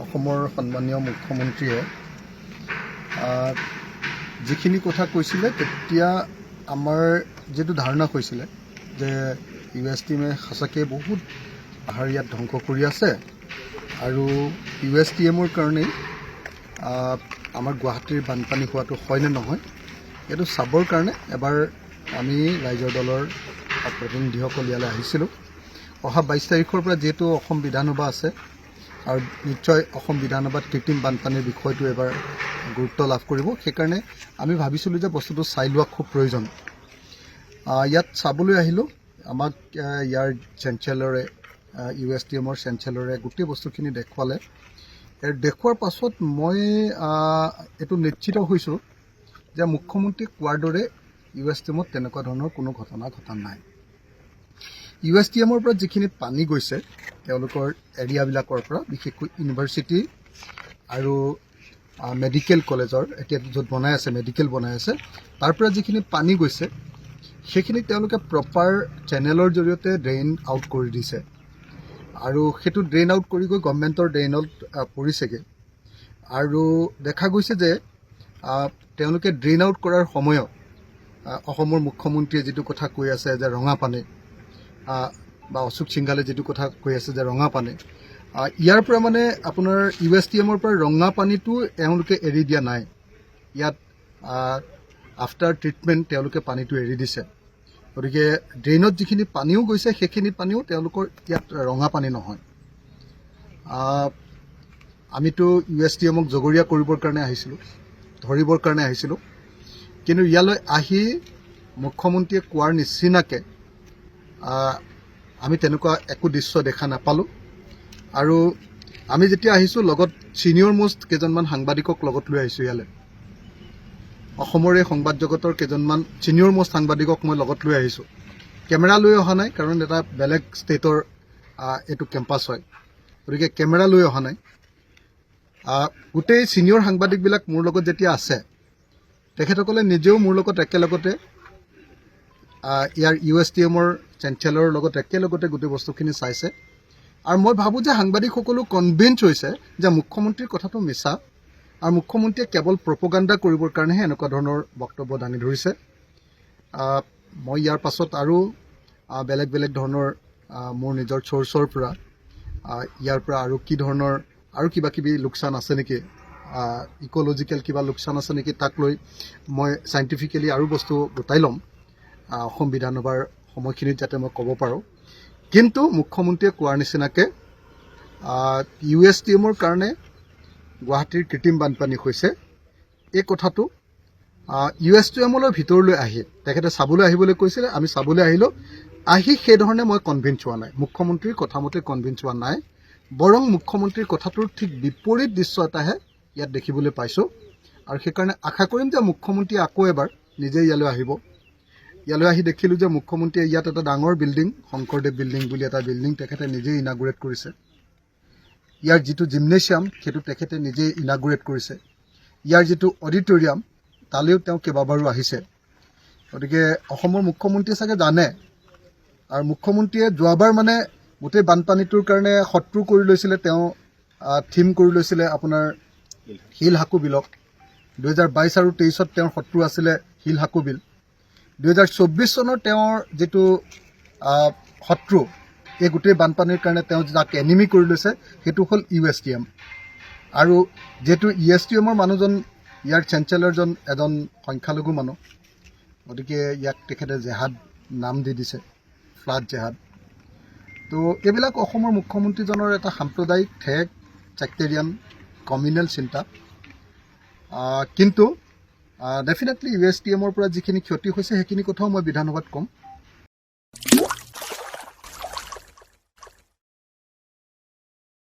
অসমৰ সন্মানীয় মুখ্যমন্ত্ৰীয়ে যিখিনি কথা কৈছিলে তেতিয়া আমাৰ যেটো ধাৰণা হৈছিলে যে ইউএছ টিমে সঁচাকৈ বহুত পাহাৰ ইয়াত ধ্বংস কৰি আছে আৰু ইউএছ টিএমৰ কাৰণেই আমাৰ গুৱাহাটীৰ বানপানী হোৱাটো হয় নে নহয় এইটো চাবৰ কাৰণে এবাৰ আমি ৰাইজৰ দলৰ প্ৰতিনিধিসকল ইয়ালৈ আহিছিলোঁ। অহা 22 তাৰিখৰ পৰা যেহেতু অসম বিধানসভা আছে আৰু নিশ্চয় অসম বিধানসভাত কৃত্ৰিম বানপানীৰ বিষয়টো এবাৰ গুৰুত্ব লাভ কৰিব, সেইকাৰণে আমি ভাবিছিলোঁ যে বস্তুটো চাই লোৱা খুব প্ৰয়োজন। ইয়াত চাবলৈ আহিলোঁ, আমাক ইয়াৰ চেঞ্চেলৰে ইউএছ টিএমৰ চেঞ্চেলৰে গোটেই বস্তুখিনি দেখুৱালে। দেখুৱাৰ পাছত মই এইটো নিশ্চিত হৈছোঁ যে মুখ্যমন্ত্ৰীক কোৱাৰ দৰে ইউএছ টিএমত তেনেকুৱা ধৰণৰ কোনো ঘটনা ঘটা নাই। ইউএছ টিএমৰ পৰা যিখিনি পানী গৈছে তেওঁলোকৰ এৰিয়াবিলাকৰ পৰা, বিশেষকৈ ইউনিভাৰ্চিটি আৰু মেডিকেল কলেজৰ এতিয়া য'ত বনাই আছে মেডিকেল বনাই আছে তাৰ পৰা যিখিনি পানী গৈছে সেইখিনি তেওঁলোকে প্ৰপাৰ চেনেলৰ জৰিয়তে ড্ৰেইন আউট কৰি দিছে আৰু সেইটো ড্ৰেইন আউট কৰি গৈ গভৰ্ণমেণ্টৰ ড্ৰেইনত পৰিছেগৈ। আৰু দেখা গৈছে যে তেওঁলোকে ড্ৰেইন আউট কৰাৰ সময়ত অসমৰ মুখ্যমন্ত্ৰীয়ে যিটো কথা কৈ আছে যে ৰঙা পানী বা অশোক সিংঘালে যিটো কথা কৈ আছে যে ৰঙা পানী, ইয়াৰ পৰা মানে আপোনাৰ ইউএছ টিএমৰ পৰা ৰঙা পানীটো তেওঁলোকে এৰি দিয়া নাই। ইয়াত আফটাৰ ট্ৰিটমেণ্ট তেওঁলোকে পানীটো এৰি দিছে। গতিকে ড্ৰেইনত যিখিনি পানীও গৈছে সেইখিনি পানীও তেওঁলোকৰ ইয়াত ৰঙা পানী নহয়। আমিতো ইউএছ টিএমক জগৰীয়া কৰিবৰ কাৰণে আহিছিলোঁ, ধৰিবৰ কাৰণে আহিছিলোঁ, কিন্তু ইয়ালৈ আহি মুখ্যমন্ত্ৰীয়ে কোৱাৰ নিচিনাকৈ আমি তেনেকুৱা একো দৃশ্য দেখা নাপালোঁ। আৰু আমি যেতিয়া আহিছোঁ লগত ছিনিয়ৰ মোষ্ট কেইজনমান সাংবাদিকক লগত লৈ আহিছোঁ ইয়ালৈ। অসমৰে সংবাদ জগতৰ কেইজনমান ছিনিয়ৰ মোষ্ট সাংবাদিকক মই লগত লৈ আহিছোঁ। কেমেৰা লৈ অহা নাই, কাৰণ এটা বেলেগ ষ্টেটৰ এইটো কেম্পাছ হয়, গতিকে কেমেৰা লৈ অহা নাই। গোটেই ছিনিয়ৰ সাংবাদিকবিলাক মোৰ লগত যেতিয়া আছে তেখেতসকলে নিজেও মোৰ লগত একেলগতে ইয়াৰ ইউএছ টিএমৰ চেঞ্চেলৰৰ লগত একেলগতে গোটেই বস্তুখিনি চাইছে। আৰু মই ভাবোঁ যে সাংবাদিকসকলো কনভিন্স হৈছে যে মুখ্যমন্ত্ৰীৰ কথাটো মিছা আৰু মুখ্যমন্ত্ৰীয়ে কেৱল প্ৰপগাণ্ডা কৰিবৰ কাৰণেহে এনেকুৱা ধৰণৰ বক্তব্য দাঙি ধৰিছে। মই ইয়াৰ পাছত আৰু বেলেগ বেলেগ ধৰণৰ মোৰ নিজৰ চ'ৰ্চৰ পৰা ইয়াৰ পৰা আৰু কি ধৰণৰ আৰু কিবা কিবি লোকচান আছে নেকি, ইক'লজিকেল কিবা লোকচান আছে নেকি, তাক লৈ মই চাইণ্টিফিকেলি আৰু বস্তু গোটাই ল'ম অসম বিধানসভাৰ সময়খিনিত যাতে মই ক'ব পাৰোঁ। কিন্তু মুখ্যমন্ত্ৰীয়ে কোৱাৰ নিচিনাকৈ ইউএছ টিএমৰ কাৰণে গুৱাহাটীৰ কৃত্ৰিম বানপানী হৈছে এই কথাটো ইউএছ টিএমলৈ ভিতৰলৈ আহি তেখেতে চাবলৈ আহিবলৈ কৈছিলে। আমি চাবলৈ আহিলোঁ, আহি সেইধৰণে মই কনভিন্স হোৱা নাই, মুখ্যমন্ত্ৰীৰ কথামতে কনভিন্স হোৱা নাই, বৰং মুখ্যমন্ত্ৰীৰ কথাটোৰ ঠিক বিপৰীত দৃশ্য এটাহে ইয়াত দেখিবলৈ পাইছোঁ। আৰু সেইকাৰণে আশা কৰিম যে মুখ্যমন্ত্ৰীয়ে আকৌ এবাৰ নিজেই ইয়ালৈ আহিব। ইয়ালৈ আহি দেখিলোঁ যে মুখ্যমন্ত্ৰীয়ে ইয়াত এটা ডাঙৰ বিল্ডিং, শংকৰদেৱ বিল্ডিং বুলি এটা বিল্ডিং তেখেতে নিজেই ইনাগুৰেট কৰিছে। ইয়াৰ যিটো জিমনেছিয়াম সেইটো তেখেতে নিজেই ইনাগুৰেট কৰিছে। ইয়াৰ যিটো অডিটৰিয়াম তালৈও তেওঁ কেইবাবাৰো আহিছে। গতিকে অসমৰ মুখ্যমন্ত্ৰীয়ে চাগে জানে, আৰু মুখ্যমন্ত্ৰীয়ে যোৱাবাৰ মানে গোটেই বানপানীটোৰ কাৰণে শত্ৰু কৰি লৈছিলে, তেওঁ থিম কৰি লৈছিলে আপোনাৰ শিল হাকু বিলক। 2022 আৰু 23ত তেওঁৰ শত্ৰু আছিলে শিল হাকু বিল। 2024 চনৰ তেওঁৰ যিটো শত্ৰু এই গোটেই বানপানীৰ কাৰণে তেওঁ যাক এনিমি কৰি লৈছে সেইটো হ'ল ইউএছ টিএম। আৰু যিহেতু ইউএছ টিএমৰ মানুহজন ইয়াৰ চেঞ্চেলৰজন এজন সংখ্যালঘু মানুহ, গতিকে ইয়াক তেখেতে জেহাদ নাম দি দিছে, ফ্লাড জেহাদ। তো এইবিলাক অসমৰ মুখ্যমন্ত্ৰীজনৰ এটা সাম্প্ৰদায়িক ঠেক ছেক্টেৰিয়ান কমিউনেল চিন্তা। কিন্তু ডেফিনেটলি ইউএছ টিএমৰ পৰা যিখিনি ক্ষতি হৈছে সেইখিনি কথাও মই বিধানসভাত ক'ম।